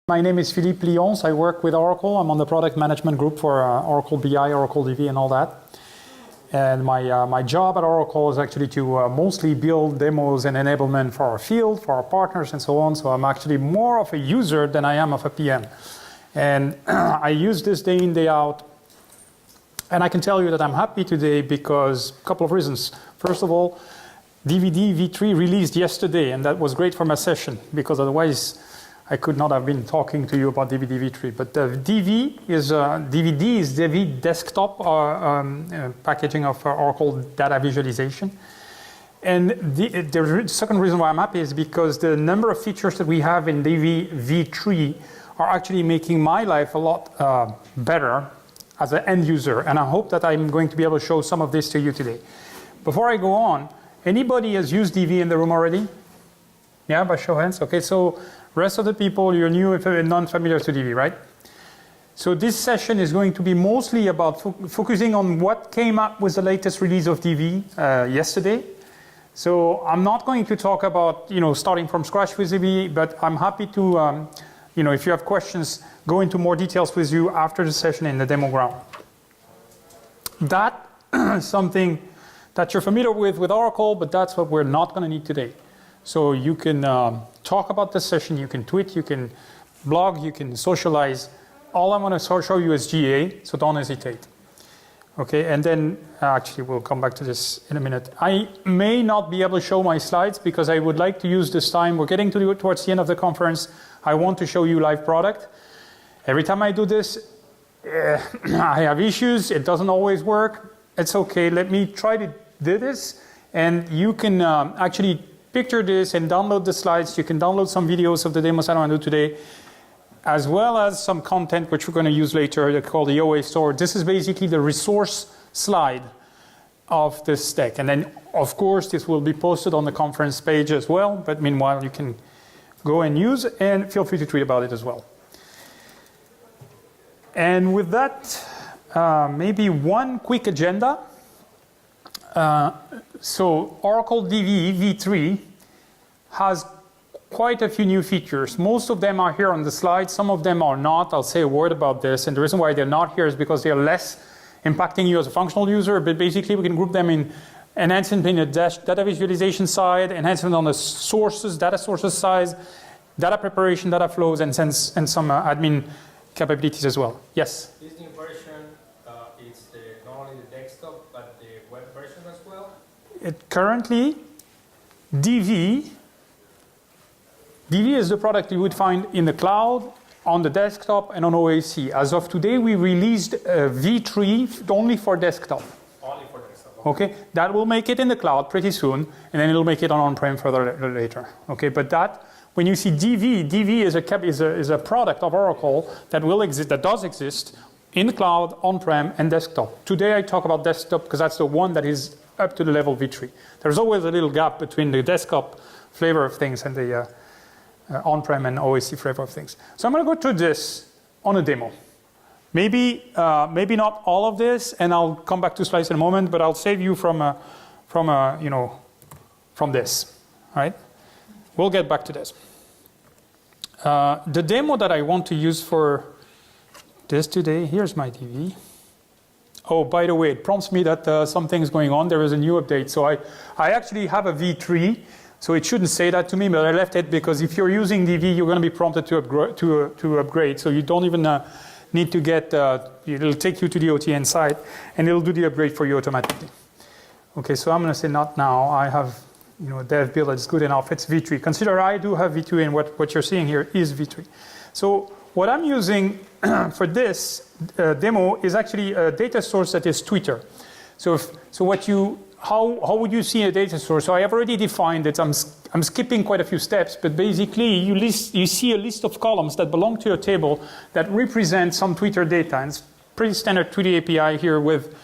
My name is Philippe Lyons. I work with Oracle. I'm on the product management group for Oracle BI, Oracle DB, and all that. And my job at Oracle is actually to mostly build demos and enablement for our field, for our partners, and so on. So I'm actually more of a user than I am of a PM. And I use this day in, day out. And I can tell you that I'm happy today because a couple of reasons. First of all, DVD v3 released yesterday, and that was great for my session because otherwise I could not have been talking to you about DVD v3. But DVD is DV desktop packaging of Oracle data visualization. And the second reason why I'm happy is because the number of features that we have in DV v3 are actually making my life a lot better as an end user. And I hope that I'm going to be able to show some of this to you today. Before I go on, anybody has used DV in the room already? Yeah, by show of hands. Okay, so rest of the people, you're new and non-familiar to DV, right? So this session is going to be mostly about focusing on what came up with the latest release of DV yesterday. So I'm not going to talk about, starting from scratch with DV, but I'm happy to, if you have questions, go into more details with you after the session in the demo ground. That is something that you're familiar with Oracle, but that's what we're not going to need today. So you can talk about the session, you can tweet, you can blog, you can socialize. All I'm going to show you is GA, so don't hesitate. Okay, and then actually we'll come back to this in a minute. I may not be able to show my slides because I would like to use this time. We're getting towards the end of the conference. I want to show you live product. Every time I do this, I have issues. It doesn't always work. It's okay. Let me try to do this. And you can actually picture this and download the slides. You can download some videos of the demos I want to do today, as well as some content which we're going to use later called the OA store. This is basically the resource slide of this deck. And then, of course, this will be posted on the conference page as well. But meanwhile, you can go and use, and feel free to tweet about it as well. And with that, maybe one quick agenda. So Oracle DV v3 has quite a few new features. Most of them are here on the slide. Some of them are not. I'll say a word about this. And the reason why they're not here is because they're less impacting you as a functional user. But basically, we can group them in enhancement in the data visualization side, enhancement on the data sources side, data preparation, data flows, and some admin capabilities as well. Yes? This new version is not only the desktop, but the web version as well? Currently, DV is the product you would find in the cloud, on the desktop, and on OAC. As of today, we released v3 only for desktop. Only for desktop. Okay, that will make it in the cloud pretty soon, and then it'll make it on-prem further later. Okay, but that, when you see DV is a product of Oracle that will exist, that does exist in the cloud, on-prem, and desktop. Today I talk about desktop because that's the one that is up to the level v3. There's always a little gap between the desktop flavor of things and the on-prem and OAC flavor of things. So I'm going to go through this on a demo. Maybe not all of this, and I'll come back to slides in a moment, but I'll save you from this. All right? We'll get back to this. The demo that I want to use for this today, here's my DV. Oh, by the way, it prompts me that something's going on. There is a new update. So I actually have a v3. So it shouldn't say that to me, but I left it because if you're using DV, you're going to be prompted to upgrade. So you don't even need to get, it'll take you to the OTN site, and it'll do the upgrade for you automatically. Okay, so I'm going to say not now. I have, dev build that's good enough. It's v3. Consider I do have v2, and what you're seeing here is v3. So what I'm using for this demo is actually a data source that is Twitter. How would you see a data source? So I have already defined it. I'm skipping quite a few steps, but basically you see a list of columns that belong to your table that represent some Twitter data. And it's pretty standard Twitter API here with,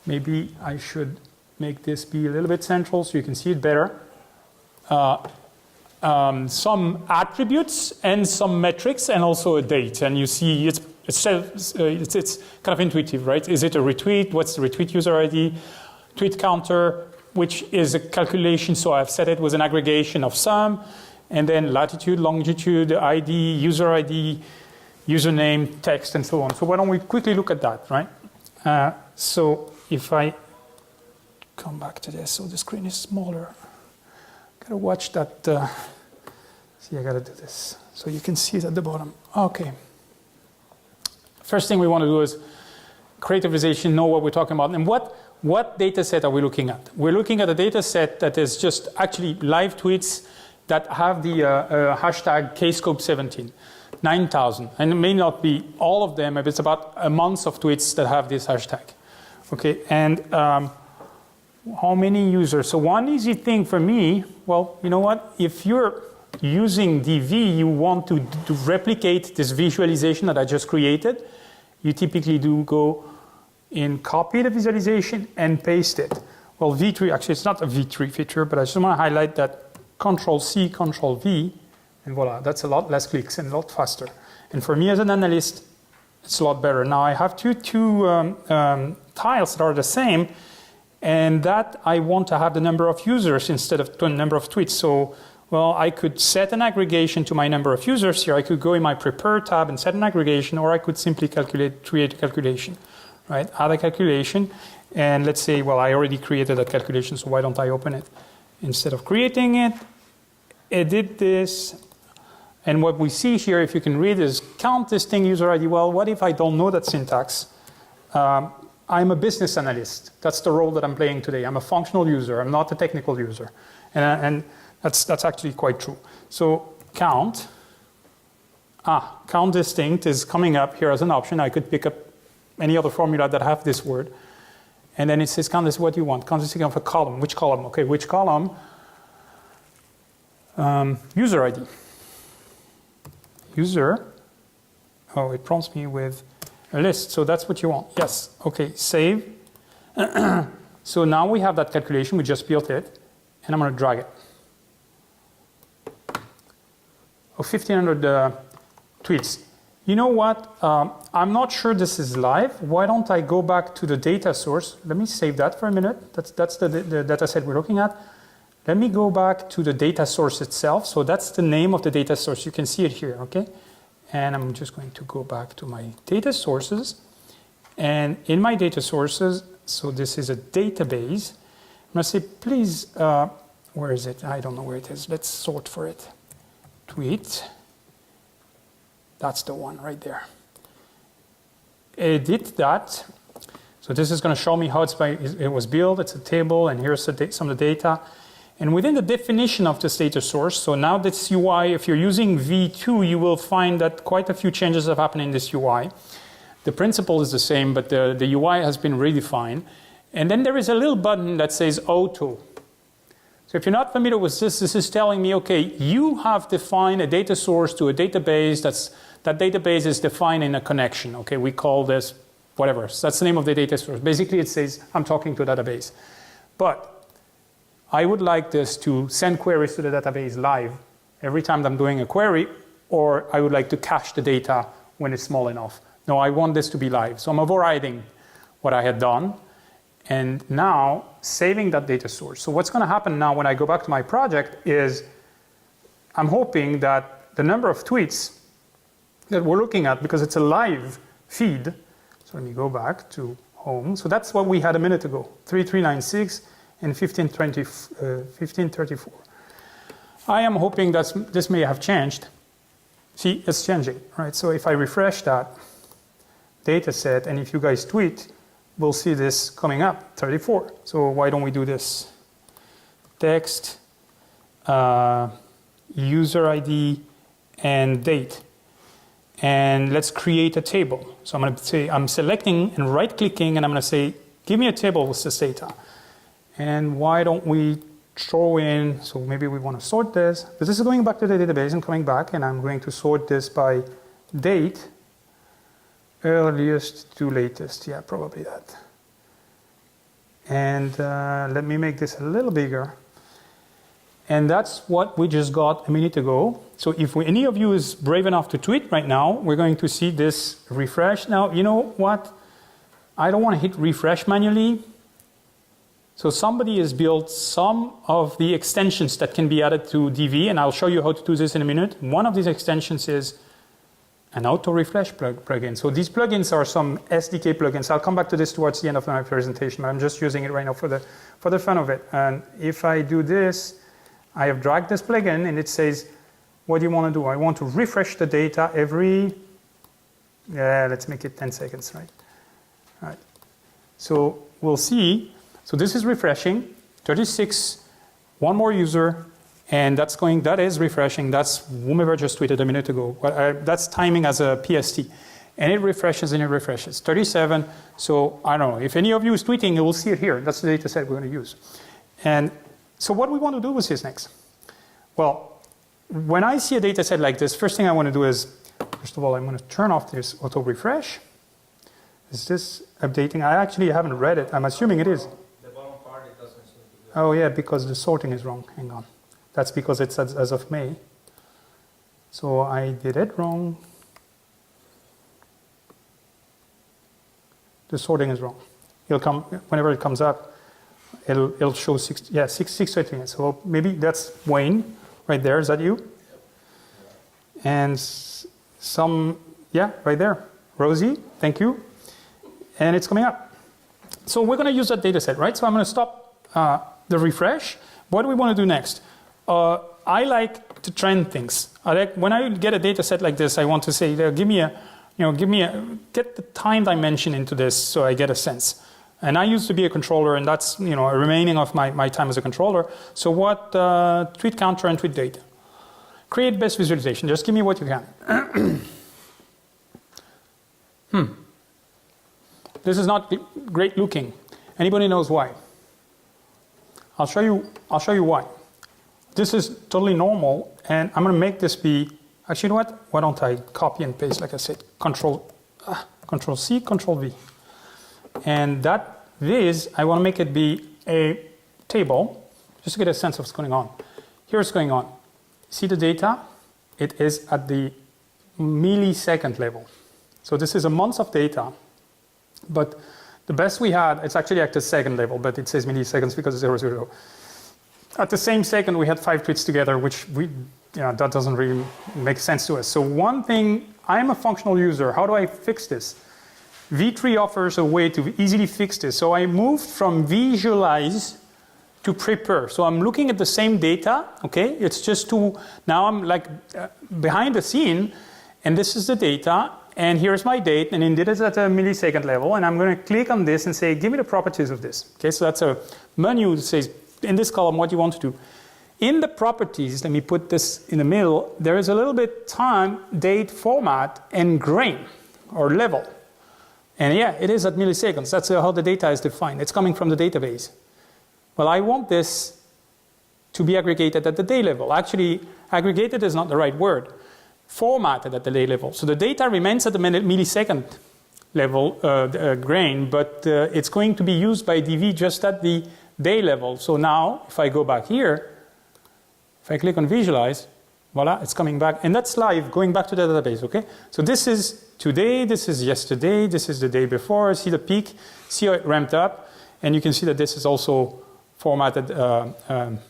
maybe I should make this be a little bit central so you can see it better. Some attributes and some metrics and also a date. And you see it's kind of intuitive, right? Is it a retweet? What's the retweet user ID? Tweet counter, which is a calculation, so I've set it with an aggregation of some. and then latitude, longitude, ID, username, text, and so on. So why don't we quickly look at that, right? So if I come back to this, so the screen is smaller. Gotta watch that. See, I gotta do this. So you can see it at the bottom. Okay. First thing we want to do is create a visualization, know what we're talking about. And what data set are we looking at? We're looking at a data set that is just actually live tweets that have the hashtag Kscope17, 9,000. And it may not be all of them, but it's about a month of tweets that have this hashtag. Okay, and how many users? So one easy thing for me, well, you know what? If you're using DV, you want to replicate this visualization that I just created. You typically do go in copy the visualization and paste it. Well, V3, actually it's not a V3 feature, but I just want to highlight that Control-C, Control-V, and voila, that's a lot less clicks and a lot faster. And for me as an analyst, it's a lot better. Now I have two tiles that are the same, and that I want to have the number of users instead of the number of tweets. So, well, I could set an aggregation to my number of users here. I could go in my Prepare tab and set an aggregation, or I could simply create a calculation, right? Add a calculation, and let's say, well, I already created a calculation, so why don't I open it? Instead of creating it, edit this, and what we see here, if you can read, is count distinct user ID. Well, what if I don't know that syntax? I'm a business analyst. That's the role that I'm playing today. I'm a functional user. I'm not a technical user. And that's actually quite true. So count distinct is coming up here as an option. I could pick up any other formula that have this word. And then it says count is what you want. Count distinct of a column. Which column? Okay, which column? User ID. User. Oh, it prompts me with a list. So that's what you want. Yes. Okay, save. So now we have that calculation. We just built it. And I'm going to drag it. 1,500 tweets. You know what? I'm not sure this is live. Why don't I go back to the data source? Let me save that for a minute. That's the data set we're looking at. Let me go back to the data source itself. So that's the name of the data source. You can see it here, okay? And I'm just going to go back to my data sources. And in my data sources, so this is a database. I'm going to say, please, where is it? I don't know where it is. Let's sort for it. Tweet. That's the one right there. Edit that. So this is going to show me how it was built. It's a table, and here's some of the data. And within the definition of this data source, so now this UI, if you're using V2, you will find that quite a few changes have happened in this UI. The principle is the same, but the UI has been redefined. And then there is a little button that says Auto. So if you're not familiar with this is telling me, okay, you have defined a data source to a database. That database is defined in a connection. Okay, we call this whatever. So that's the name of the data source. Basically, it says I'm talking to a database. But I would like this to send queries to the database live every time I'm doing a query, or I would like to cache the data when it's small enough. No, I want this to be live. So I'm overriding what I had done, and now saving that data source. So what's going to happen now when I go back to my project is I'm hoping that the number of tweets that we're looking at, because it's a live feed, so let me go back to home. So that's what we had a minute ago, 3396 and 1534. I am hoping that this may have changed. See, it's changing, right? So if I refresh that data set, and if you guys tweet, we'll see this coming up, 34. So why don't we do this? Text, user ID, and date. And let's create a table. So I'm going to say, I'm selecting and right-clicking, and I'm going to say, give me a table with this data. And why don't we throw in, so maybe we want to sort this. But this is going back to the database and coming back, and I'm going to sort this by date, earliest to latest. Yeah, probably that. And let me make this a little bigger. And that's what we just got a minute ago. So if any of you is brave enough to tweet right now, we're going to see this refresh. Now, you know what? I don't want to hit refresh manually. So somebody has built some of the extensions that can be added to DV, and I'll show you how to do this in a minute. One of these extensions is an auto refresh plugin. So these plugins are some SDK plugins. I'll come back to this towards the end of my presentation, but I'm just using it right now for the fun of it. And if I do this, I have dragged this plugin and it says, what do you want to do? I want to refresh the data every, let's make it 10 seconds, right? All right. So we'll see. So this is refreshing, 36, one more user, and that is refreshing. That's whomever just tweeted a minute ago. That's timing as a PST. And it refreshes and it refreshes. 37, so I don't know. If any of you is tweeting, you will see it here. That's the data set we're going to use. And so what we want to do with this next? Well, when I see a data set like this, first thing I want to do is, first of all, I'm going to turn off this auto refresh. Is this updating? I actually haven't read it. I'm assuming it is. The bottom part, it doesn't seem to be. Oh yeah, because the sorting is wrong. Hang on. That's because it's as of May. So I did it wrong. The sorting is wrong. It'll come whenever it comes up. It'll show 6 to 8 minutes. So maybe that's Wayne right there. Is that you? And some, yeah, right there. Rosie, thank you. And it's coming up. So we're going to use that data set, right? So I'm going to stop the refresh. What do we want to do next? I like to trend things. When I get a data set like this, I want to say, get the time dimension into this so I get a sense. And I used to be a controller, and that's, a remaining of my time as a controller. So what, tweet counter and tweet data. Create best visualization. Just give me what you can. This is not great looking. Anybody knows why? I'll show you why. This is totally normal, and I'm going to make this be, actually, you know what? Why don't I copy and paste, like I said, Control C, Control V. And that is, I want to make it be a table, just to get a sense of what's going on. Here's what's going on. See the data? It is at the millisecond level. So this is a month of data, but the best we had, it's actually at the second level, but it says milliseconds because it's 0, 0. At the same second, we had 5 tweets together, which that doesn't really make sense to us. So one thing, I'm a functional user. How do I fix this? V3 offers a way to easily fix this. So I moved from visualize to prepare. So I'm looking at the same data, okay? It's just now I'm like behind the scene, and this is the data, and here's my date, and indeed it's at a millisecond level, and I'm going to click on this and say, give me the properties of this. Okay, so that's a menu that says, in this column, what you want to do. In the properties, let me put this in the middle, there is a little bit time, date, format, and grain, or level. And yeah, it is at milliseconds. That's how the data is defined. It's coming from the database. Well, I want this to be aggregated at the day level. Actually, aggregated is not the right word. Formatted at the day level. So the data remains at the millisecond level grain, but it's going to be used by DV just at the day level. So now, if I go back here, if I click on visualize, voila, it's coming back. And that's live, going back to the database, okay? So this is today, this is yesterday, this is the day before. See the peak, see how it ramped up. And you can see that this is also formatted at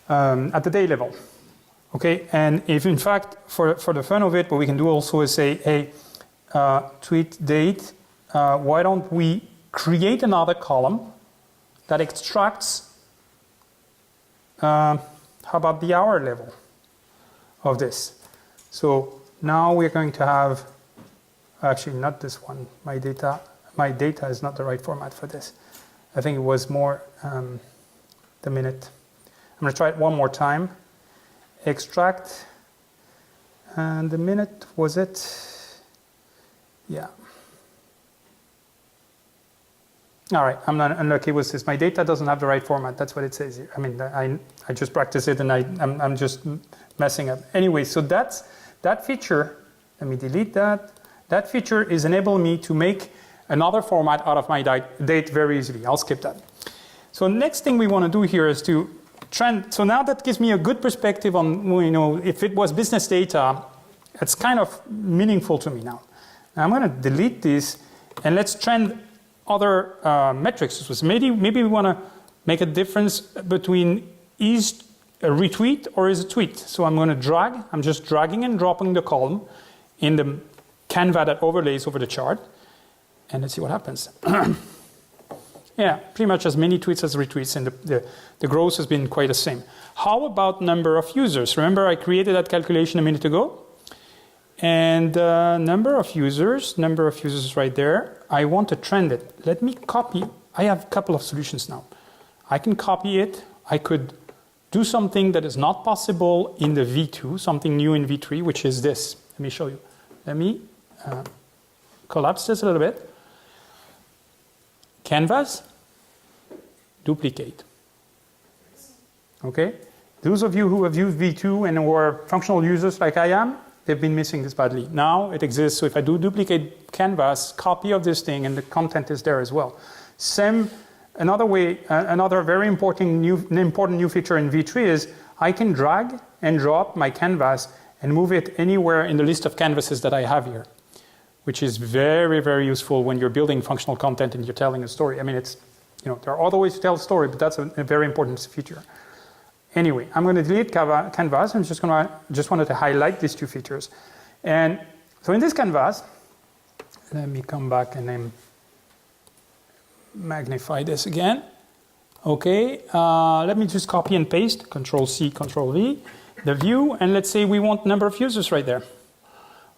the day level. Okay, and if in fact, for the fun of it, what we can do also is say, hey, tweet date, why don't we create another column that extracts, how about the hour level of this? So now we're going to have, actually not this one, my data is not the right format for this. I think it was more the minute. I'm going to try it one more time. Extract, and the minute, was it? Yeah. All right, I'm not unlucky with this. My data doesn't have the right format. That's what it says here. I mean, I just practice it, and I'm just messing up. Anyway, so that feature. Let me delete that. That feature is enabling me to make another format out of my date very easily. I'll skip that. So next thing we want to do here is to trend. So now that gives me a good perspective on, if it was business data, it's kind of meaningful to me now. I'm going to delete this, and let's trend other metrics. So maybe we want to make a difference between is a retweet or is a tweet. So I'm going to drag. I'm just dragging and dropping the column in the Canva that overlays over the chart. And let's see what happens. Yeah, pretty much as many tweets as retweets, and the growth has been quite the same. How about number of users? Remember I created that calculation a minute ago. And number of users right there. I want to trend it. Let me copy. I have a couple of solutions now. I can copy it. I could do something that is not possible in the V2, something new in V3, which is this. Let me show you. Let me collapse this a little bit. Canvas, duplicate. Okay? Those of you who have used V2 and who are functional users like I am, they've been missing this badly. Now it exists, so if I do duplicate Canvas, copy of this thing, and the content is there as well. Another way, another very important new feature in V3 is I can drag and drop my canvas and move it anywhere in the list of canvases that I have here, which is very, very useful when you're building functional content and you're telling a story. I mean, there are other ways to tell a story, but that's a very important feature. Anyway, I'm going to delete Canvas. I'm just wanted to highlight these two features. And so in this Canvas, let me come back and then magnify this again. Okay, let me just copy and paste, Control-C, Control-V, the view, and let's say we want number of users right there.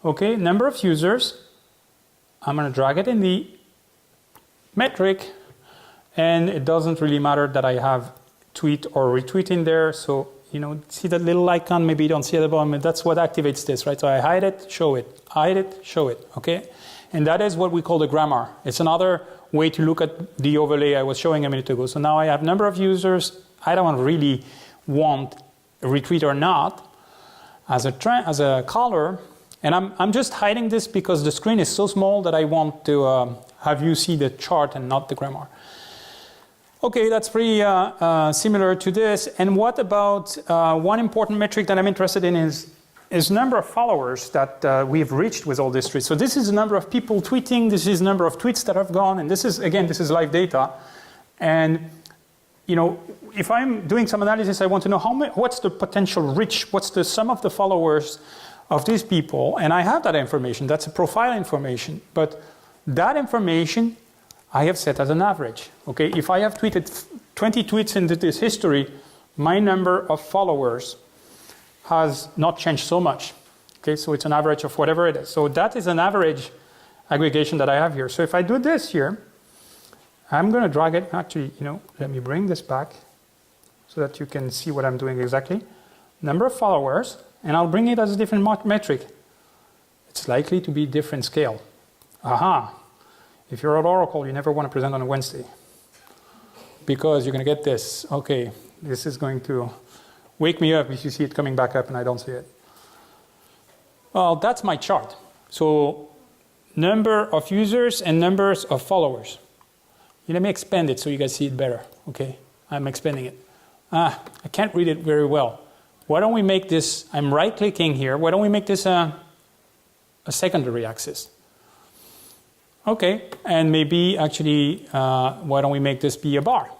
Okay, number of users. I'm going to drag it in the metric, and it doesn't really matter that I have tweet or retweet in there. So, see that little icon? Maybe you don't see it at the bottom. That's what activates this, right? So I hide it, show it, hide it, show it, okay? And that is what we call the grammar. It's another way to look at the overlay I was showing a minute ago. So now I have number of users. I don't really want a retweet or not as a color. And I'm just hiding this because the screen is so small that I want to have you see the chart and not the grammar. Okay, that's pretty similar to this. And what about one important metric that I'm interested in is number of followers that we've reached with all this tweets. So this is the number of people tweeting. This is the number of tweets that have gone. And this is live data. And, if I'm doing some analysis, I want to know what's the potential reach, what's the sum of the followers of these people. And I have that information. That's a profile information. But that information I have set as an average. Okay, if I have tweeted 20 tweets into this history, my number of followers has not changed so much. Okay, so it's an average of whatever it is. So that is an average aggregation that I have here. So if I do this here, I'm going to drag it. Actually, let me bring this back so that you can see what I'm doing exactly. Number of followers, and I'll bring it as a different metric. It's likely to be different scale. Aha. If you're at Oracle, you never want to present on a Wednesday because you're going to get this. Okay, this is going to wake me up if you see it coming back up and I don't see it. Well, that's my chart. So number of users and numbers of followers. Let me expand it so you guys see it better. Okay, I'm expanding it. I can't read it very well. Why don't we make this, I'm right-clicking here, why don't we make this a secondary axis? Okay, and maybe actually, why don't we make this be a bar?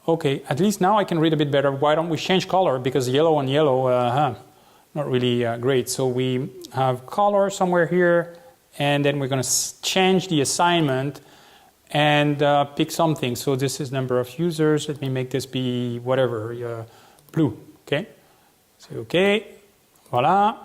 Okay, at least now I can read a bit better. Why don't we change color? Because yellow and yellow, not really great. So we have color somewhere here, and then we're going to change the assignment and pick something. So this is number of users. Let me make this be whatever, blue. Okay, say okay, voila.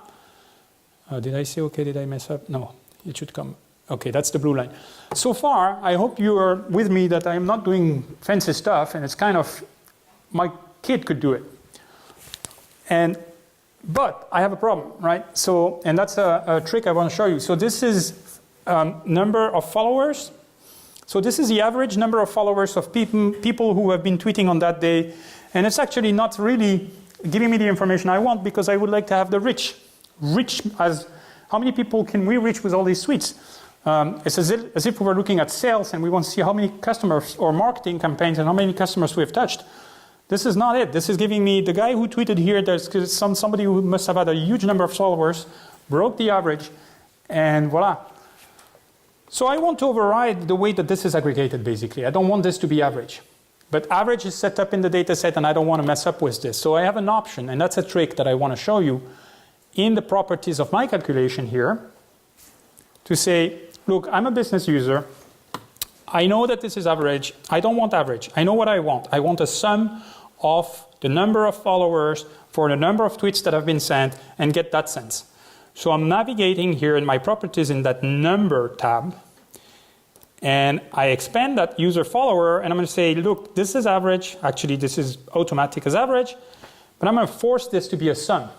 Did I say okay? Did I mess up? No. It should come. Okay, that's the blue line. So far, I hope you are with me that I'm not doing fancy stuff, and it's kind of, my kid could do it. But I have a problem, right? So, and that's a trick I want to show you. So this is number of followers. So this is the average number of followers of people who have been tweeting on that day. And it's actually not really giving me the information I want because I would like to have the reach as how many people can we reach with all these tweets? It's as if we were looking at sales and we want to see how many customers or marketing campaigns and how many customers we have touched. This is not it. This is giving me the guy who tweeted here. There's somebody who must have had a huge number of followers, broke the average, and voila. So I want to override the way that this is aggregated, basically. I don't want this to be average. But average is set up in the data set, and I don't want to mess up with this. So I have an option, and that's a trick that I want to show you in the properties of my calculation here, to say, look, I'm a business user. I know that this is average. I don't want average. I know what I want. I want a sum of the number of followers for the number of tweets that have been sent and get that sense. So I'm navigating here in my properties in that number tab, and I expand that user follower, and I'm going to say, look, this is average. Actually, this is automatic as average, but I'm going to force this to be a sum.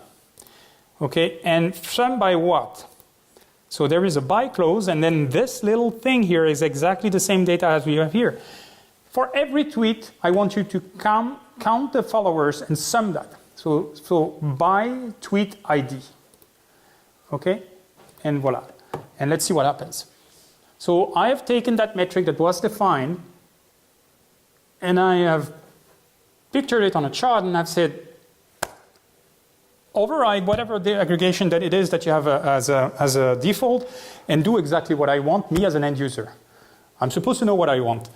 Okay, and sum by what? So there is a by clause, and then this little thing here is exactly the same data as we have here. For every tweet, I want you to count the followers and sum that. So by tweet ID. Okay, and voila. And let's see what happens. So I have taken that metric that was defined, and I have pictured it on a chart, and I've said, override whatever the aggregation that it is that you have as a default, and do exactly what I want, me as an end user. I'm supposed to know what I want,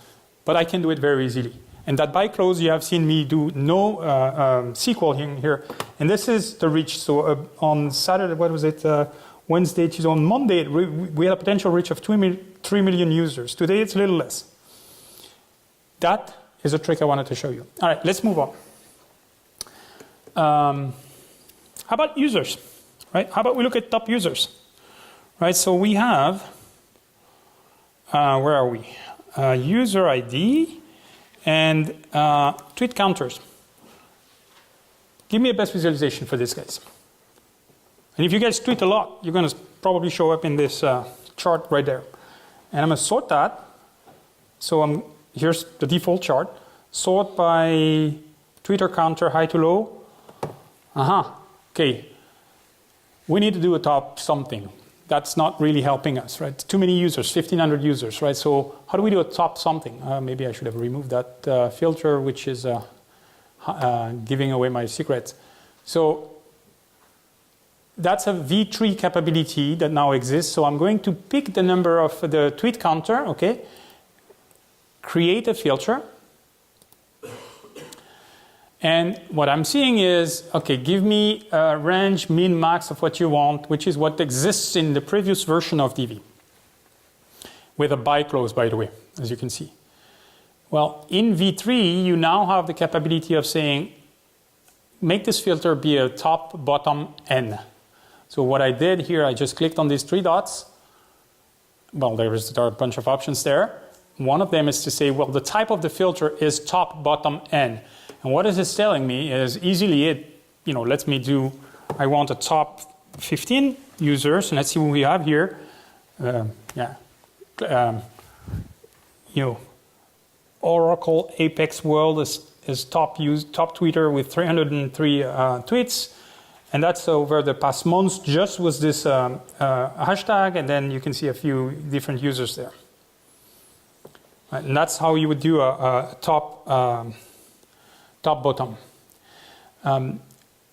but I can do it very easily. And that by clause, you have seen me do no SQL here. And this is the reach. So on Saturday, what was it? Wednesday, Tuesday, on Monday, we had a potential reach of 3 million users. Today, it's a little less. That is a trick I wanted to show you. All right, let's move on. How about users? Right? How about we look at top users? Right. So we have, where are we? User ID and tweet counters. Give me a best visualization for this, guys. And if you guys tweet a lot, you're going to probably show up in this chart right there. And I'm going to sort that. So here's the default chart. Sort by Twitter counter, high to low. Okay. We need to do a top something. That's not really helping us, right? Too many users, 1,500 users, right? So how do we do a top something? Maybe I should have removed that filter, which is giving away my secrets. So that's a V3 capability that now exists. So I'm going to pick the number of the tweet counter, okay? Create a filter. And what I'm seeing is, okay, give me a range min max of what you want, which is what exists in the previous version of DV. With a by clause, by the way, as you can see. Well, in V3, you now have the capability of saying, make this filter be a top, bottom, n. So what I did here, I just clicked on these three dots. Well, there are a bunch of options there. One of them is to say, well, the type of the filter is top, bottom, n. And what is this telling me is easily it, lets me do, I want a top 15 users, and let's see what we have here. Oracle Apex World is top tweeter with 303 tweets. And that's over the past months, just was this hashtag, and then you can see a few different users there. Right, and that's how you would do a top bottom.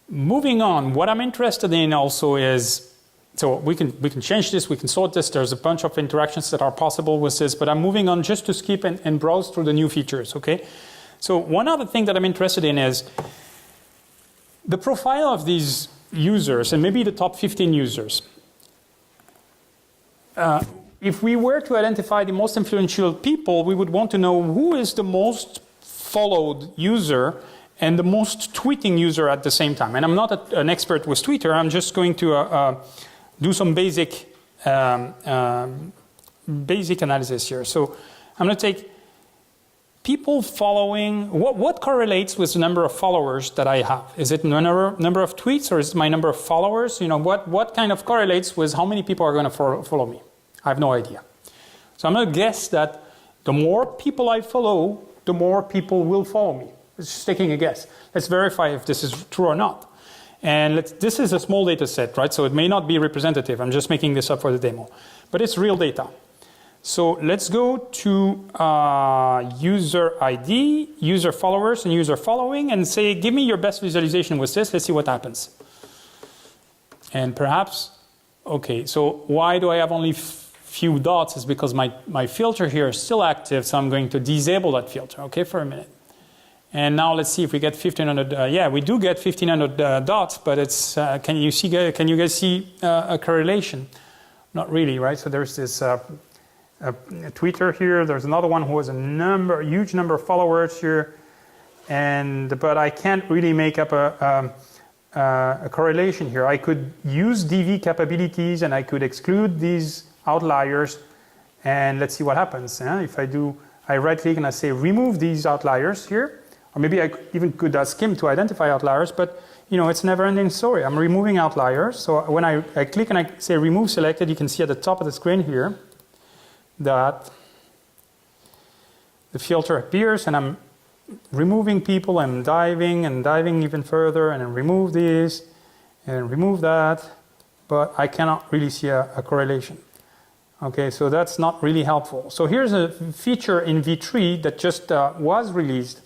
Moving on, what I'm interested in also is, so we can change this, we can sort this, there's a bunch of interactions that are possible with this, but I'm moving on just to skip and browse through the new features, okay? So one other thing that I'm interested in is the profile of these users, and maybe the top 15 users. If we were to identify the most influential people, we would want to know who is the most followed user and the most tweeting user at the same time. And I'm not an expert with Twitter. I'm just going to do some basic analysis here. So I'm going to take people following. What correlates with the number of followers that I have? Is it number of tweets, or is it my number of followers? What kind of correlates with how many people are going to follow me? I have no idea. So I'm going to guess that the more people I follow, the more people will follow me. It's just taking a guess. Let's verify if this is true or not. And this is a small data set, right? So it may not be representative. I'm just making this up for the demo. But it's real data. So let's go to user ID, user followers, and user following, and say, give me your best visualization with this. Let's see what happens. And perhaps, okay, so why do I have only few dots is because my filter here is still active, so I'm going to disable that filter, okay, for a minute. And now let's see if we get 1500, yeah, we do get 1500 dots, but it's, can you guys see a correlation? Not really, right? So there's this a tweeter here, there's another one who has a huge number of followers here, but I can't really make up a correlation here. I could use DV capabilities and I could exclude these outliers, and let's see what happens. If I right click and I say remove these outliers here, or maybe I even could skim to identify outliers, but you know, it's a never-ending story. I'm removing outliers. So when I click and I say remove selected, you can see at the top of the screen here that the filter appears, and I'm removing people. I'm diving even further, and then remove this and remove that, but I cannot really see a correlation. Okay, so that's not really helpful. So here's a feature in V3 that just was released.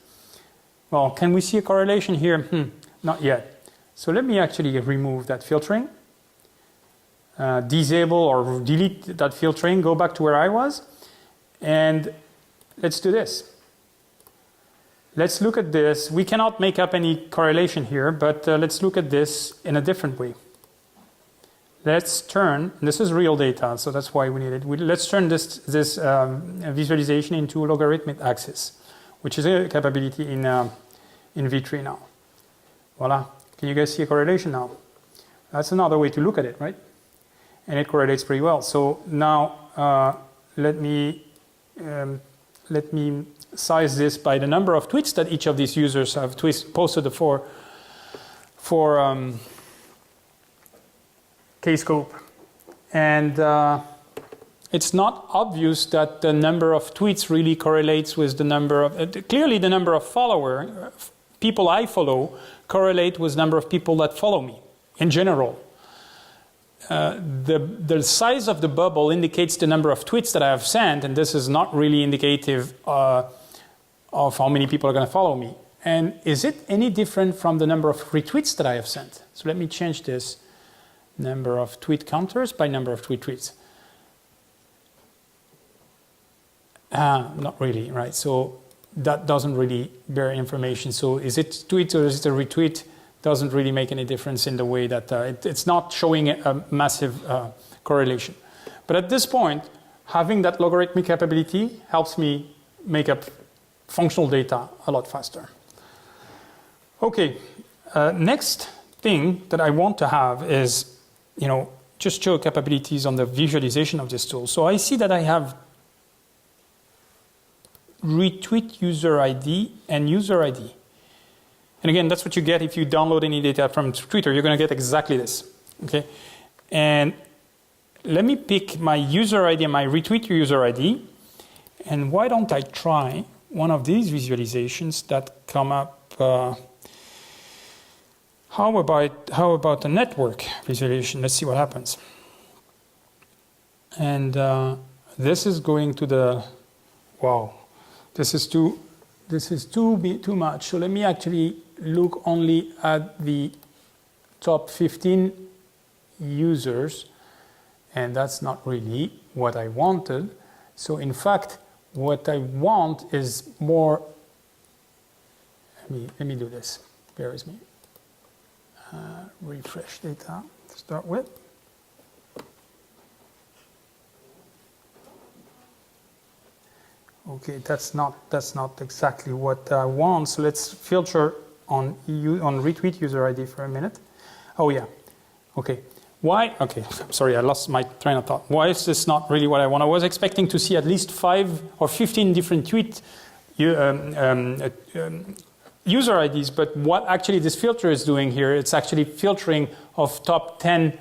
Well, can we see a correlation here? Not yet. So let me actually remove that filtering, disable or delete that filtering, go back to where I was, and let's do this. Let's look at this. We cannot make up any correlation here, but let's look at this in a different way. Let's turn, this is real data, so that's why we need it. Let's turn this visualization into logarithmic axis, which is a capability in V3 now. Voila. Can you guys see a correlation now? That's another way to look at it, right? And it correlates pretty well. So now let me size this by the number of tweets that each of these users have posted for Kscope. And it's not obvious that the number of tweets really correlates with the number of... clearly the number of people I follow correlate with the number of people that follow me in general. The size of the bubble indicates the number of tweets that I have sent, and this is not really indicative of how many people are going to follow me. And is it any different from the number of retweets that I have sent? So let me change this number of tweet counters by number of tweets. Not really, right? So that doesn't really bear information. So is it tweet or is it a retweet? Doesn't really make any difference in the way that it's not showing a massive correlation. But at this point, having that logarithmic capability helps me make up functional data a lot faster. Okay, next thing that I want to have is, you know, just show capabilities on the visualization of this tool. So I see that I have retweet user ID and user ID. And again, that's what you get if you download any data from Twitter. You're going to get exactly this. Okay, and let me pick my user ID and my retweet user ID. And why don't I try one of these visualizations that come up? How about a network visualization? Let's see what happens. And this is going to the wow. This is too much. So let me actually look only at the top 15 users, and that's not really what I wanted. So in fact, what I want is more. Let me do this. Bear with me. Refresh data to start with. Okay, that's not exactly what I want. So let's filter on retweet user ID for a minute. Oh yeah. Okay. Why? Okay. Sorry, I lost my train of thought. Why is this not really what I want? I was expecting to see at least 5 or 15 different tweet user IDs, but what actually this filter is doing here, it's actually filtering of top 10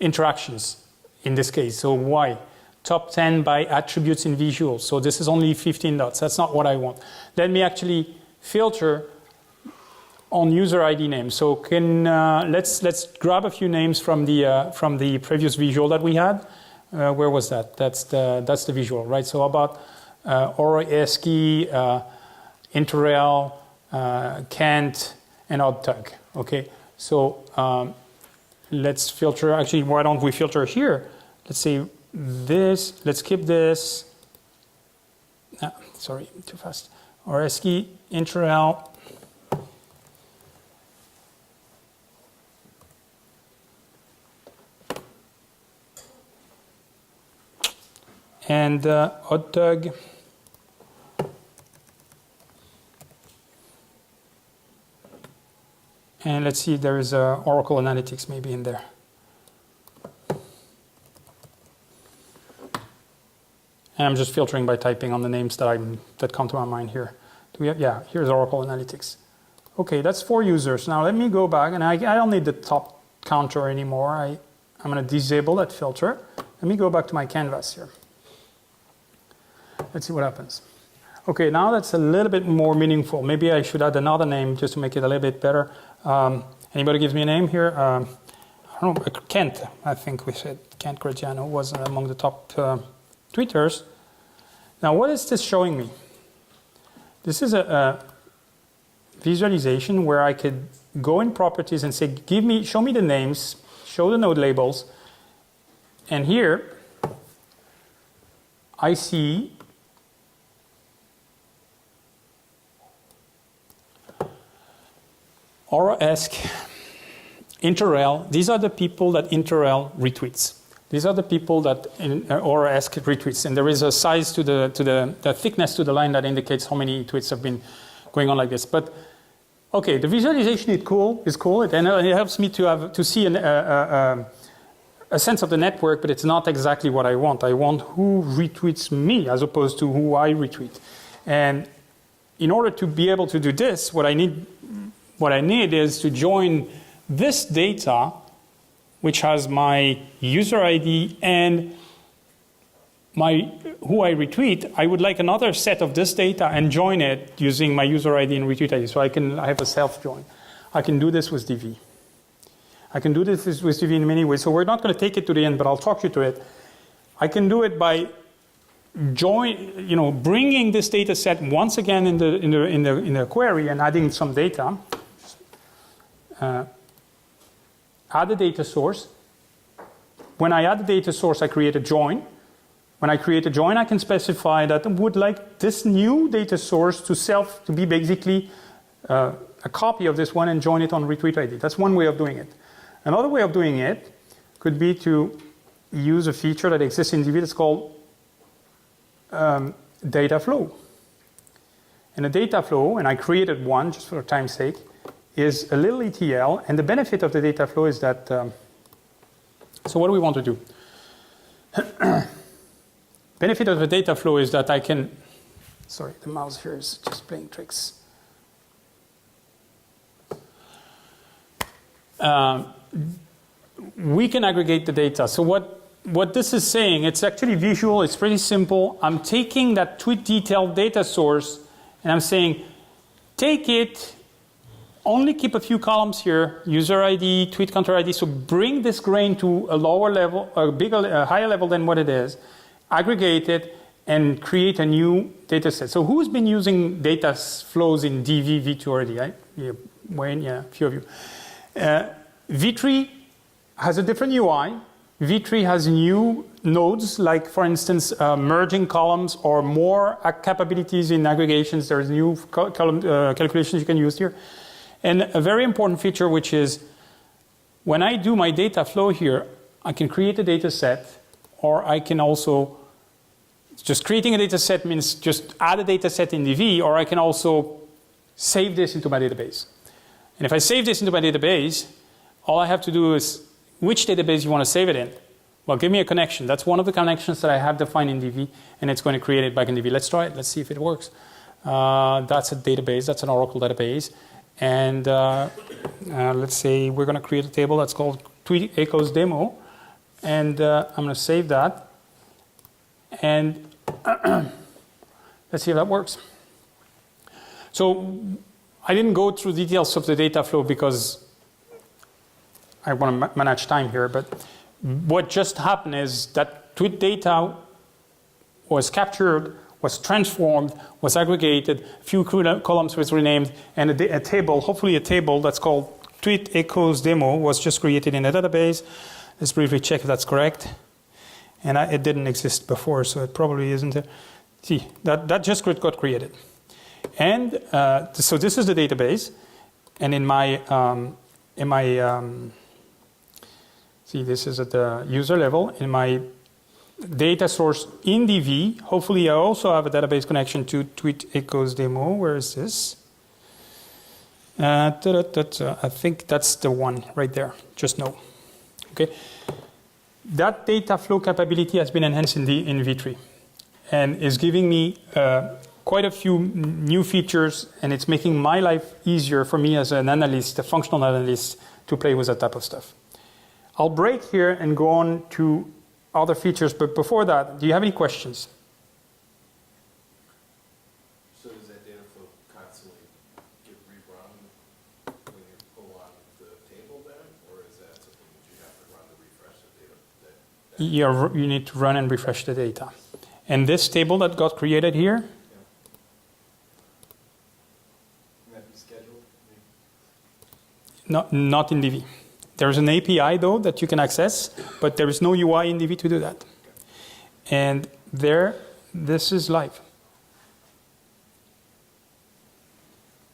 interactions in this case. So why? Top 10 by attributes in visual. So this is only 15 dots. That's not what I want. Let me actually filter on user ID names. So let's grab a few names from the previous visual that we had. Where was that? That's the visual, right? So about Odbc, Interrail, Kent, and Odtug. Okay. So let's filter. Actually, why don't we filter here? Let's say this, let's keep this. Sorry, too fast. RSkey, interrel. And Odbc. And let's see if there is Oracle Analytics maybe in there. And I'm just filtering by typing on the names that come to my mind here. Do we have, yeah, here's Oracle Analytics. Okay, that's 4 users. Now let me go back, and I don't need the top counter anymore. I'm going to disable that filter. Let me go back to my canvas here. Let's see what happens. Okay, now that's a little bit more meaningful. Maybe I should add another name just to make it a little bit better. Anybody gives me a name here? I don't know, Kent, I think we said. Kent Graziano was among the top tweeters. Now, what is this showing me? This is a visualization where I could go in properties and say, show me the names, show the node labels, and here I see Aura-esque, interrel. These are the people that interrel retweets. These are the people that Aura-esque retweets, and there is a size to the thickness to the line that indicates how many tweets have been going on like this. But okay, the visualization is cool, and it helps me to see a sense of the network, but it's not exactly what I want. I want who retweets me as opposed to who I retweet. And in order to be able to do this, what I need is to join this data, which has my user ID and who I retweet. I would like another set of this data and join it using my user ID and retweet ID. So I have a self-join. I can do this with DV. I can do this with DV in many ways. So we're not going to take it to the end, but I'll talk you to it. I can do it by bringing this data set once again in the query and adding some data. Add a data source. When I add the data source, I create a join. When I create a join, I can specify that I would like this new data source to be basically a copy of this one and join it on retweet ID. That's one way of doing it. Another way of doing it could be to use a feature that exists in DV that's called data flow. And a data flow, and I created one just for time's sake, is a little ETL, and the benefit of the data flow is that, so what do we want to do? Benefit of the data flow is that I can, sorry, the mouse here is just playing tricks. We can aggregate the data. So what this is saying, it's actually visual, it's pretty simple. I'm taking that tweet detail data source, and I'm saying, take it, only keep a few columns here, user ID, tweet counter ID, so bring this grain to a lower level, a higher level than what it is, aggregate it, and create a new data set. So who's been using data flows in DV V2 already? Wayne, yeah, a few of you. V3 has a different UI. V3 has new nodes, like for instance, merging columns or more capabilities in aggregations. There's new calculations you can use here. And a very important feature, which is when I do my data flow here, I can create a data set, or I can also, just creating a data set means just add a data set in DV, or I can also save this into my database. And if I save this into my database, all I have to do is, which database you want to save it in? Well, give me a connection. That's one of the connections that I have defined in DV, and it's going to create it back in DV. Let's try it. Let's see if it works. That's a database. That's an Oracle database. And let's say we're going to create a table that's called tweet echoes demo. And I'm going to save that. And let's see if that works. So I didn't go through details of the data flow because I want to manage time here. But what just happened is that tweet data was captured, was transformed, was aggregated, a few columns was renamed, and a table, hopefully a table that's called tweet echoes demo was just created in a database. Let's briefly check if that's correct. And it didn't exist before, so it probably isn't there. See, that just got created. And so this is the database. And in my, see, this is at the user level. In my data source in DV, hopefully I also have a database connection to Tweet Echoes demo. Where is this? I think that's the one right there. Just no. Okay. That data flow capability has been enhanced in V3 and is giving me quite a few new features, and it's making my life easier for me as an analyst, a functional analyst, to play with that type of stuff. I'll break here and go on to other features, but before that, do you have any questions? So does that data flow constantly get rerun when you pull on the table then, or is that something that you have to run to refresh the data? You need to run and refresh the data. And this table that got created here, Can that be scheduled? not in DV. There's an API though that you can access, but there is no UI in DV to do that. And there, this is live.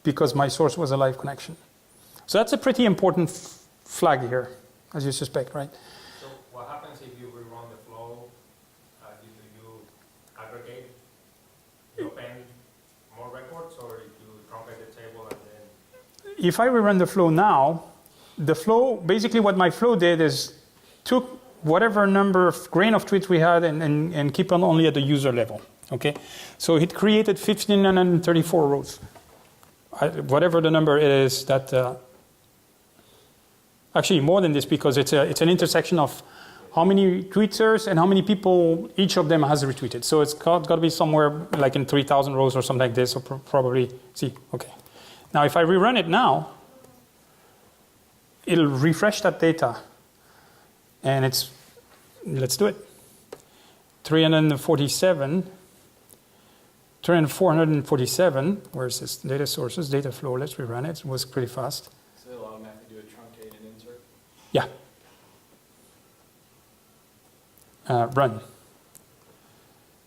Because my source was a live connection. So that's a pretty important flag here, as you suspect, right? So what happens if you rerun the flow? Do you aggregate, you append more records, or you truncate the table and then? If I rerun the flow now, the flow, basically what my flow did is took whatever number of grain of tweets we had and keep on only at the user level, okay? So it created 1,534 rows. Whatever the number is that, actually more than this, because it's an intersection of how many tweeters and how many people each of them has retweeted. So it's got to be somewhere like in 3,000 rows or something like this, or probably, see, okay. Now if I rerun it now, it'll refresh that data, and let's do it. 447, where's this? Data sources, data flow, let's rerun it. It was pretty fast. So it'll automatically do a truncate and insert? Yeah. Run.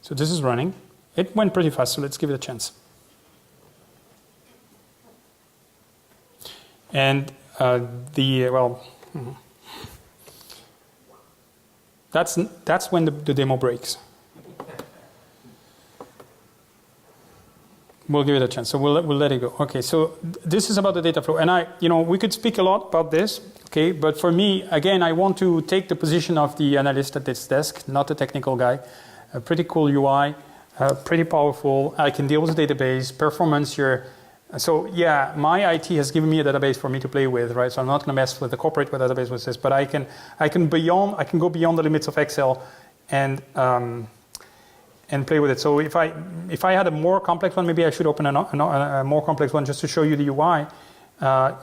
So this is running. It went pretty fast, so let's give it a chance. And that's when the demo breaks. We'll give it a chance. So we'll let it go. Okay. So this is about the data flow, and we could speak a lot about this. Okay, but for me, again, I want to take the position of the analyst at this desk, not a technical guy. A pretty cool UI, pretty powerful. I can deal with the database, performance here. So yeah, my IT has given me a database for me to play with, right? So I'm not going to mess with the corporate database with this, but I can go beyond the limits of Excel and play with it. So if I had a more complex one, maybe I should open a more complex one just to show you the UI.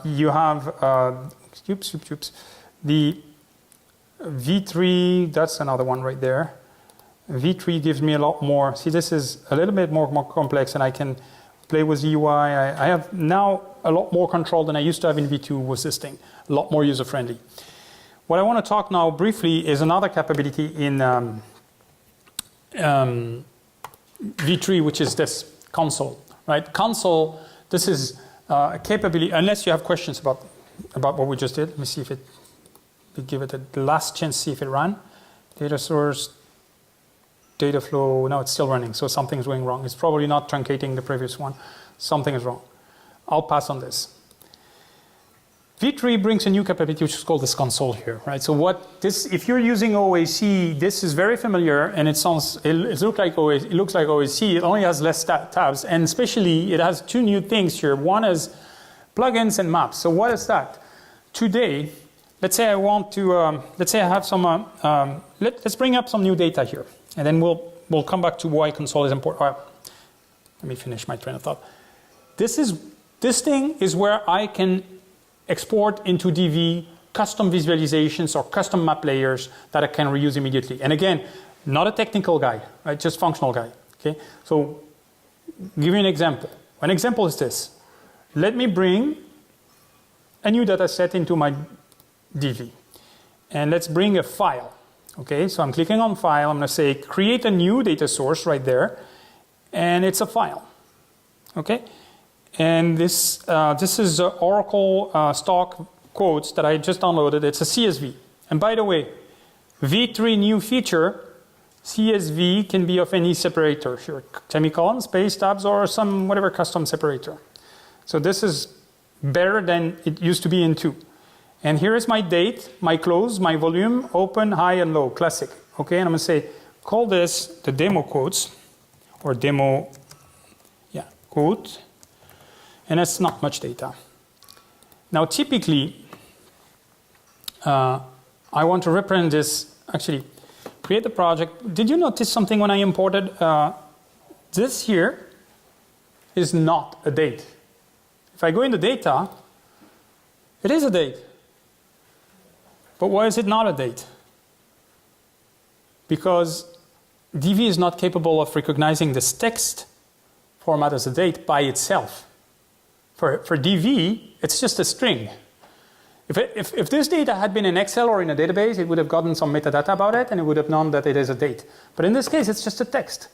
You have the V3. That's another one right there. V3 gives me a lot more. See, this is a little bit more complex, and I can play with the UI. I have now a lot more control than I used to have in V2 with this thing. A lot more user-friendly. What I want to talk now briefly is another capability in V3, which is this console, right? Console, this is a capability, unless you have questions about what we just did. Let me see if we give it the last chance, see if it ran. Data source, data flow, no, it's still running, so something is going wrong. It's probably not truncating the previous one. Something is wrong. I'll pass on this. V3 brings a new capability which is called this console here, right? So if you're using OAC, this is very familiar, and it looks like OAC. It only has less tabs, and especially it has two new things here. One is plugins and maps. So what is that? Today, let's say I want to, let's say I have some, let's bring up some new data here. And then we'll come back to why console is important. Let me finish my train of thought. This thing is where I can export into DV custom visualizations or custom map layers that I can reuse immediately. And again, not a technical guy, right? Just functional guy. Okay. So, give you an example. An example is this. Let me bring a new data set into my DV, and let's bring a file. Okay, so I'm clicking on File. I'm going to say create a new data source right there, and it's a file. Okay, and this is Oracle stock quotes that I just downloaded. It's a CSV. And by the way, V3 new feature, CSV can be of any separator, sure, semicolon, space, tabs, or some whatever custom separator. So this is better than it used to be in 2. And here is my date, my close, my volume, open, high, and low, classic. Okay, and I'm going to say, call this the demo quotes, or demo, yeah, quote. And that's not much data. Now, typically, I want to represent this, actually, create the project. Did you notice something when I imported? This here is not a date. If I go into data, it is a date. But why is it not a date? Because DV is not capable of recognizing this text format as a date by itself. For DV, it's just a string. If this data had been in Excel or in a database, it would have gotten some metadata about it and it would have known that it is a date. But in this case, it's just a text.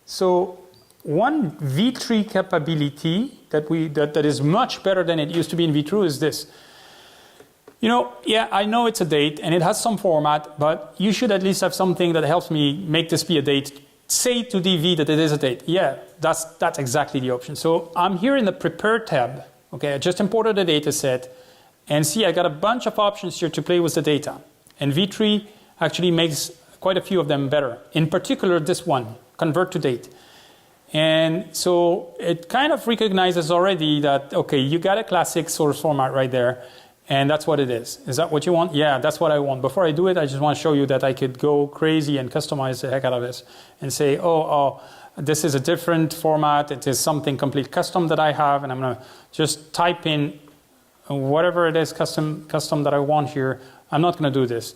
So one V3 capability that is much better than it used to be in V2 is this. You know, yeah, I know it's a date and it has some format, but you should at least have something that helps me make this be a date. Say to DV that it is a date. Yeah, that's exactly the option. So I'm here in the Prepare tab. Okay, I just imported a data set. And see, I got a bunch of options here to play with the data. And V3 actually makes quite a few of them better. In particular, this one, convert to date. And so it kind of recognizes already that, okay, you got a classic source format right there. And that's what it is. Is that what you want? Yeah, that's what I want. Before I do it, I just want to show you that I could go crazy and customize the heck out of this. And say, oh, this is a different format. It is something complete custom that I have. And I'm going to just type in whatever it is custom that I want here. I'm not going to do this.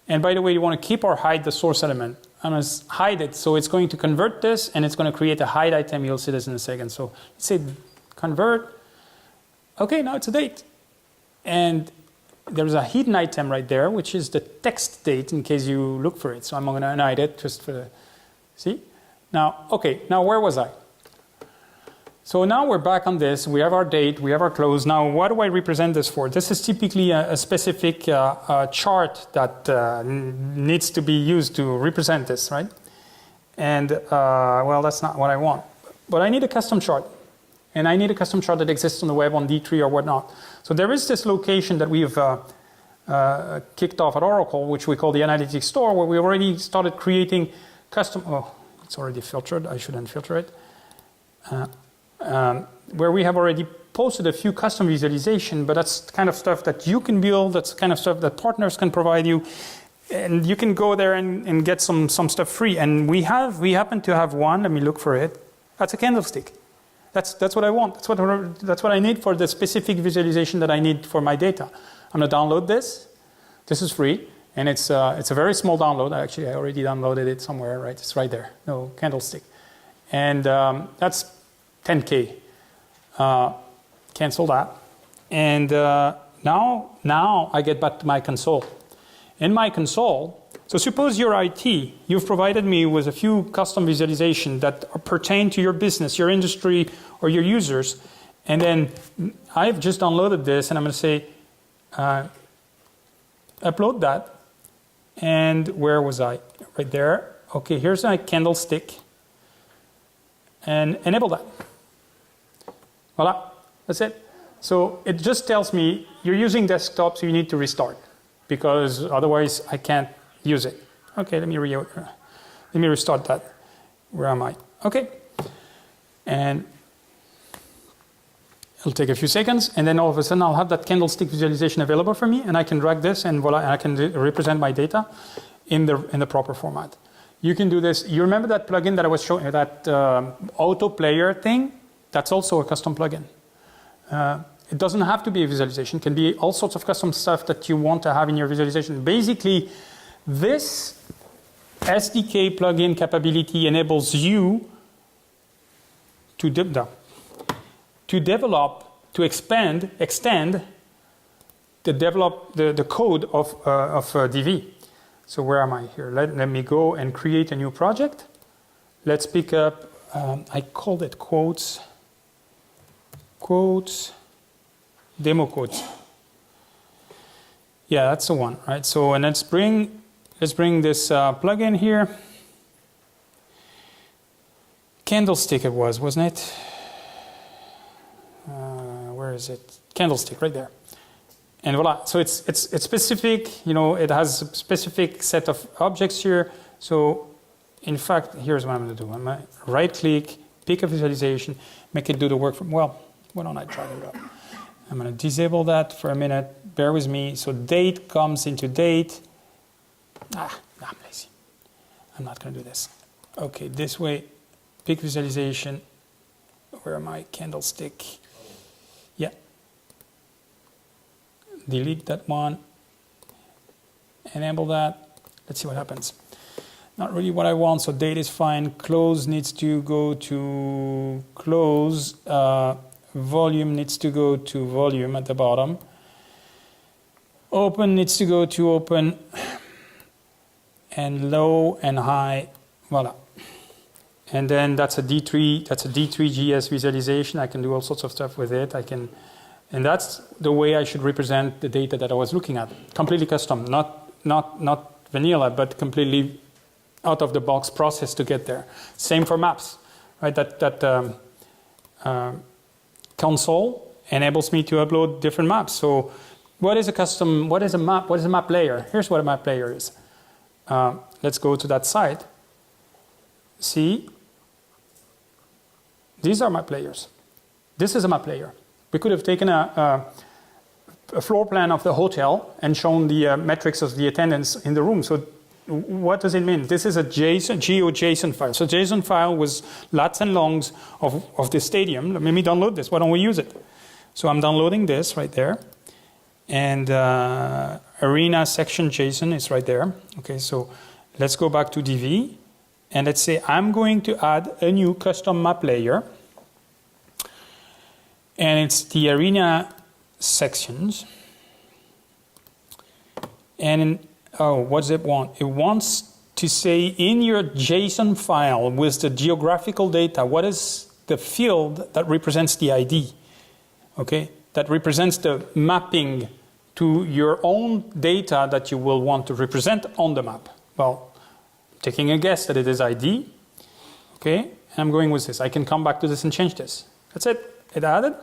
And by the way, you want to keep or hide the source element. I'm going to hide it. So it's going to convert this and it's going to create a hide item. You'll see this in a second. So let's say convert. Okay, now it's a date. And there's a hidden item right there, which is the text date in case you look for it. So I'm going to hide it just for the, see? Now, okay, now where was I? So now we're back on this. We have our date, we have our close. Now, what do I represent this for? This is typically a specific chart that needs to be used to represent this, right? And, well, that's not what I want. But I need a custom chart. And I need a custom chart that exists on the web on D3 or whatnot. So there is this location that we've kicked off at Oracle, which we call the Analytics Store, where we already started creating custom, oh, it's already filtered. I should unfilter it. Where we have already posted a few custom visualization, but that's kind of stuff that you can build, that's kind of stuff that partners can provide you, and you can go there and get some stuff free. And we happen to have one, let me look for it, that's a candlestick. That's what I want, that's what I need for the specific visualization that I need for my data. I'm going to download this. This is free, and it's a very small download. Actually, I already downloaded it somewhere, right? It's right there, no candlestick. And that's 10K. Cancel that. And now I get back to my console. In my console, so suppose you're IT, you've provided me with a few custom visualizations that pertain to your business, your industry, or your users. And then I've just downloaded this, and I'm going to say, upload that. And where was I? Right there. Okay, here's my candlestick. And enable that. Voila, that's it. So it just tells me you're using desktop, so you need to restart, because otherwise I can't use it. Okay, let me restart that. Where am I? Okay. And it'll take a few seconds, and then all of a sudden I'll have that candlestick visualization available for me, and I can drag this, and voila, and I can represent my data in the proper format. You can do this. You remember that plugin that I was showing, that auto player thing? That's also a custom plugin. It doesn't have to be a visualization. It can be all sorts of custom stuff that you want to have in your visualization. Basically, this SDK plugin capability enables you to extend the code of DV. So where am I here? Let me go and create a new project. Let's pick up, I called it quotes, demo quotes. Yeah, that's the one, right? So, and let's bring this plugin here. Candlestick it was, wasn't it? Where is it? Candlestick, right there. And voila. So it's specific. You know, it has a specific set of objects here. So, in fact, here's what I'm going to do. I'm going to right-click, pick a visualization, make it do the work from. Well, why don't I drag it up? I'm going to disable that for a minute. Bear with me. So date comes into date. I'm lazy. I'm not going to do this. Okay, this way. Pick visualization. Where am I? Candlestick. Yeah. Delete that one. Enable that. Let's see what happens. Not really what I want, so date is fine. Close needs to go to close. Volume needs to go to volume at the bottom. Open needs to go to open. And low and high. Voila. And then that's a D3GS visualization. I can do all sorts of stuff with it. And that's the way I should represent the data that I was looking at. Completely custom, not vanilla, but completely out of the box process to get there. Same for maps, right? That console enables me to upload different maps. So what is a map layer? Here's what a map layer is. Let's go to that site. See, these are map layers. This is a map layer. We could have taken a floor plan of the hotel and shown the metrics of the attendance in the room. So what does it mean? This is a GeoJSON file. So JSON file was lots and longs of the stadium. Let me download this. Why don't we use it? So I'm downloading this right there. And arena section JSON is right there. Okay, so let's go back to DV. And let's say I'm going to add a new custom map layer. And it's the arena sections. And what does it want? It wants to say in your JSON file with the geographical data, what is the field that represents the ID? Okay, that represents the mapping to your own data that you will want to represent on the map. Well, taking a guess that it is ID. Okay, and I'm going with this. I can come back to this and change this. That's it. It added.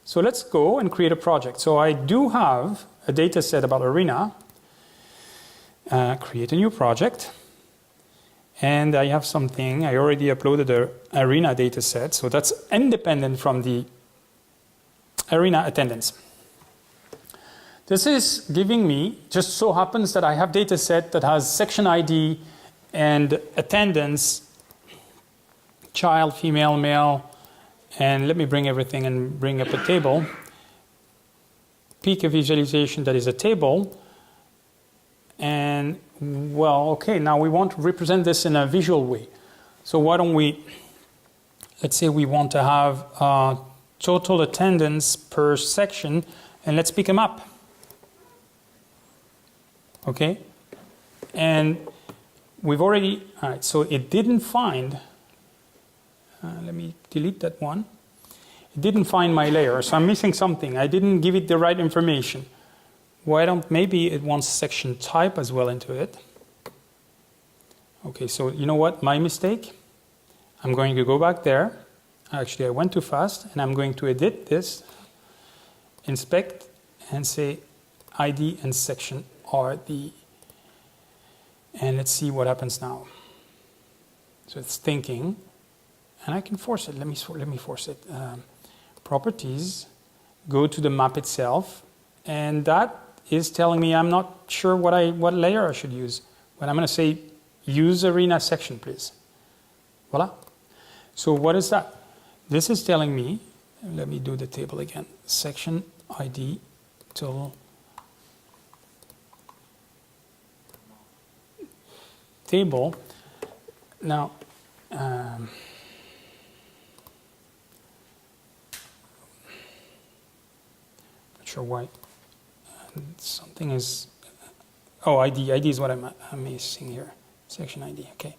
So let's go and create a project. So I do have a data set about arena. Create a new project. And I have something. I already uploaded the arena data set. So that's independent from the arena attendance. This is giving me, just so happens that I have data set that has section ID and attendance, child, female, male, and let me bring everything and bring up a table. Pick a visualization that is a table. And, well, okay, now we want to represent this in a visual way. So why don't we, let's say we want to have total attendance per section, and let's pick a map. Okay? And we've already, all right, so it didn't find, let me delete that one. It didn't find my layer, so I'm missing something. I didn't give it the right information. Why don't, maybe it wants section type as well into it. Okay, so you know what, my mistake? I'm going to go back there. Actually, I went too fast, and I'm going to edit this, inspect, and say ID and section are the, and let's see what happens now. So it's thinking, and I can force it. Let me force it. Properties, go to the map itself, and that is telling me I'm not sure what layer I should use. But I'm going to say use arena section, please. Voila. So what is that? This is telling me, let me do the table again. Section ID total table. Now, not sure why. Something is Oh, ID. ID is what I'm missing here. Section ID. Okay.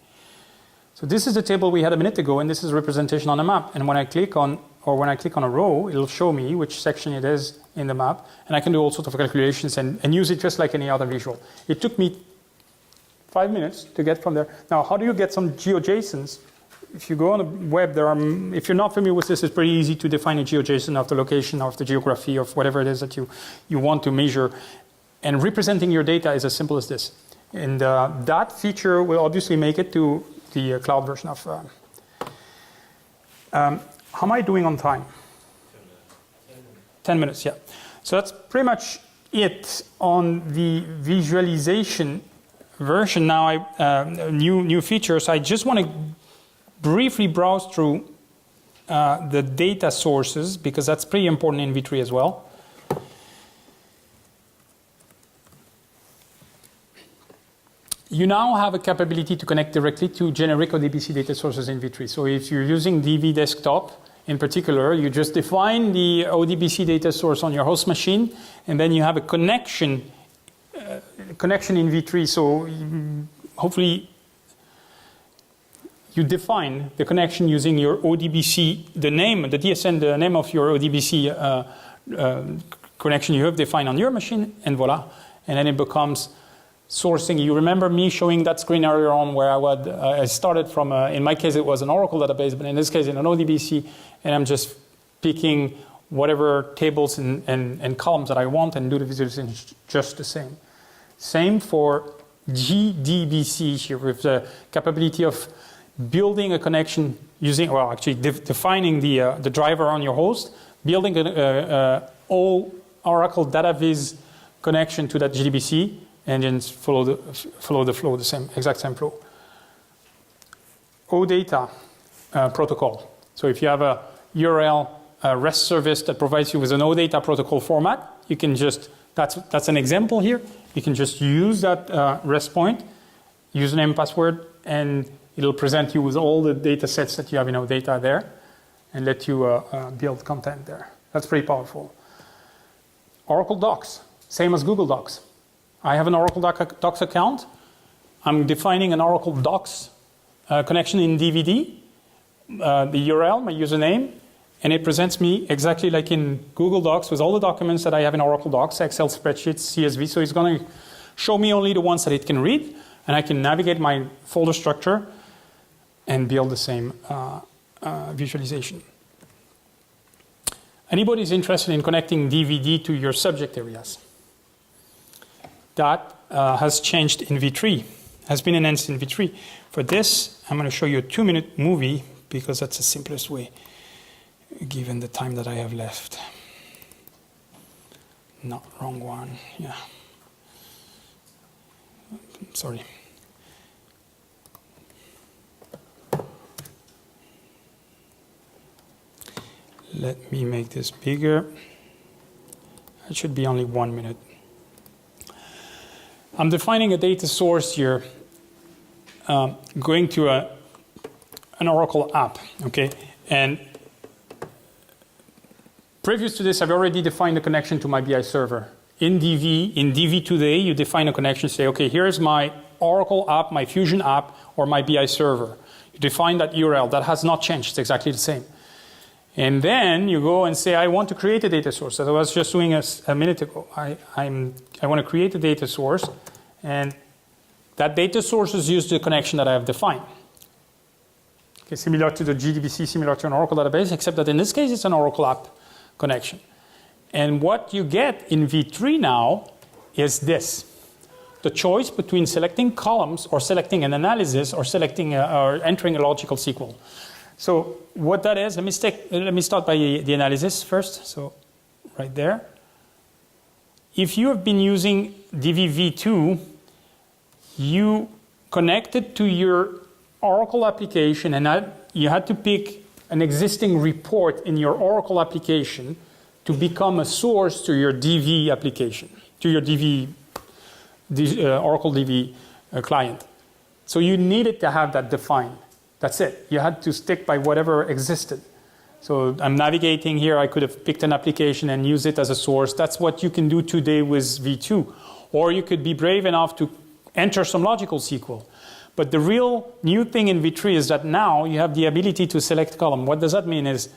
So this is the table we had a minute ago, and this is a representation on a map. And when I click on, or when I click on a row, it'll show me which section it is in the map, and I can do all sorts of calculations and use it just like any other visual. It took me 5 minutes to get from there. Now, how do you get some GeoJSONs? If you go on the web, if you're not familiar with this, it's pretty easy to define a GeoJSON of the location, of the geography, of whatever it is that you want to measure. And representing your data is as simple as this. And that feature will obviously make it to the cloud version of. How am I doing on time? 10 minutes, yeah. So that's pretty much it on the visualization version. Now, new features. I just want to briefly browse through the data sources because that's pretty important in V3 as well. You now have a capability to connect directly to generic Odbc data sources in V3. So if you're using DV desktop in particular, you just define the Odbc data source on your host machine, and then you have a connection in V3. So hopefully you define the connection using your Odbc, the DSN, the name of your Odbc connection you have defined on your machine, and voila. And then it becomes sourcing. You remember me showing that screen earlier on where I started from, in my case it was an Oracle database, but in this case in an Odbc, and I'm just picking whatever tables and columns that I want and do the visualization just the same. Same for GDBC here with the capability of building a connection using, well actually defining the driver on your host, building all Oracle DataVis connection to that GDBC, and then follow the flow, the exact same flow. OData protocol. So if you have a URL REST service that provides you with an OData protocol format, you can just, that's an example here. You can just use that REST point, username, password, and it'll present you with all the data sets that you have in OData there and let you build content there. That's pretty powerful. Oracle Docs, same as Google Docs. I have an Oracle Docs account. I'm defining an Oracle Docs connection in DVD, the URL, my username, and it presents me exactly like in Google Docs with all the documents that I have in Oracle Docs, Excel spreadsheets, CSV. So it's going to show me only the ones that it can read, and I can navigate my folder structure and build the same visualization. Anybody is interested in connecting DVD to your subject areas? That has changed in V3, has been enhanced in V3. For this, I'm going to show you a 2-minute movie because that's the simplest way, given the time that I have left. No, wrong one, yeah. Sorry. Let me make this bigger. It should be only 1 minute. I'm defining a data source here, going to an Oracle app, okay? And previous to this, I've already defined a connection to my BI server. In DV today, you define a connection, say, okay, here's my Oracle app, my Fusion app, or my BI server. You define that URL. That has not changed. It's exactly the same. And then you go and say, I want to create a data source. As I was just doing a minute ago. I want to create a data source, and that data source is used to the connection that I have defined. Okay, similar to the GDBC, similar to an Oracle database, except that in this case it's an Oracle app connection. And what you get in V3 now is this. The choice between selecting columns or selecting an analysis or selecting or entering a logical SQL. So what that is, let me start by the analysis first. So right there. If you have been using DVV2, you connected to your Oracle application and you had to pick an existing report in your Oracle application to become a source to your DV application, to your Oracle DV client. So you needed to have that defined. That's it. You had to stick by whatever existed. So I'm navigating here. I could have picked an application and used it as a source. That's what you can do today with V2. Or you could be brave enough to enter some logical sequel. But the real new thing in V3 is that now you have the ability to select column. What does that mean is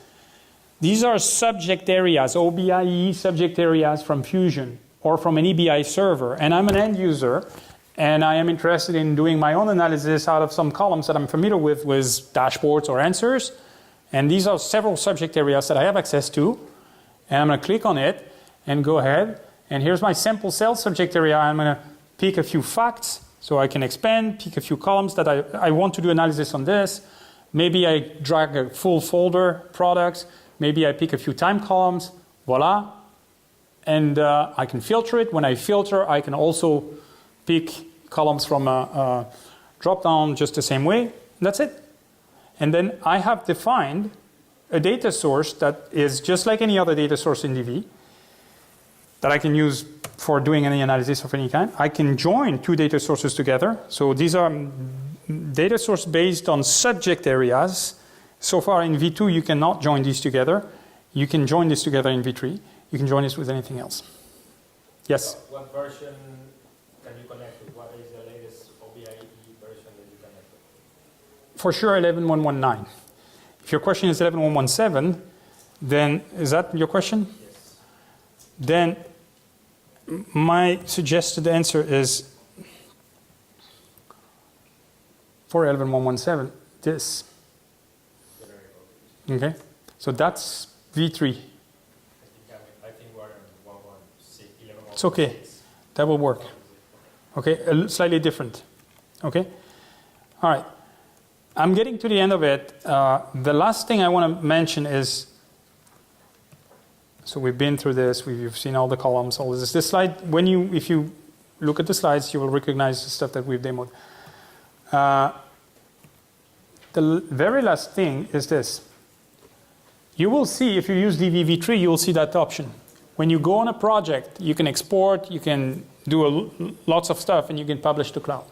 these are subject areas, OBIE subject areas from Fusion or from an EBI server. And I'm an end user, and I am interested in doing my own analysis out of some columns that I'm familiar with dashboards or answers. And these are several subject areas that I have access to. And I'm going to click on it and go ahead. And here's my sample cell subject area. I'm going to pick a few facts so I can expand, pick a few columns that I want to do analysis on this. Maybe I drag a full folder, products. Maybe I pick a few time columns. Voila. And I can filter it. When I filter, I can also pick columns from a drop-down just the same way. That's it. And then I have defined a data source that is just like any other data source in DV that I can use for doing any analysis of any kind. I can join two data sources together. So these are data sources based on subject areas. So far in V2, you cannot join these together. You can join this together in V3. You can join this with anything else. Yes? What version can you connect with? What is the latest OBIE version that you connect with? For sure, 11.119. If your question is 11.117, then is that your question? Yes. Then my suggested answer is for 11.117, this. Okay, so that's V3. I think we're in 1.16. It's okay, that will work. Okay, slightly different. Okay, all right. I'm getting to the end of it. The last thing I want to mention is, so we've been through this. We've seen all the columns, all this. This slide, if you look at the slides, you will recognize the stuff that we've demoed. The very last thing is this. You will see, if you use DVV3, you will see that option. When you go on a project, you can export, you can do lots of stuff, and you can publish to cloud,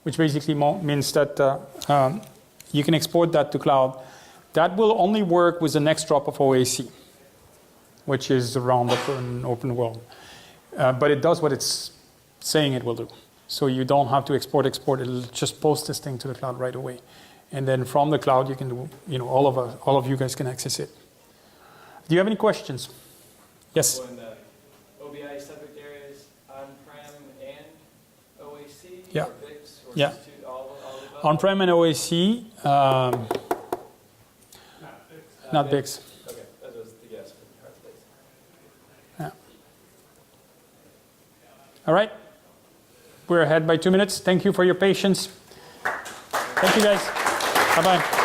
which basically means that you can export that to cloud. That will only work with the next drop of OAC, which is around open world. But it does what it's saying it will do. So you don't have to export. It'll just post this thing to the cloud right away. And then from the cloud, you can do, all of you guys can access it. Do you have any questions? Yes? When the OBI subject areas on-prem and OAC? Yeah. Or VIX, or Yeah. just all of the above? On-prem and OAC, not VIX. Okay, that was the guess for the translation. Yeah. All right. We're ahead by 2 minutes. Thank you for your patience. Thank you, guys. Bye-bye.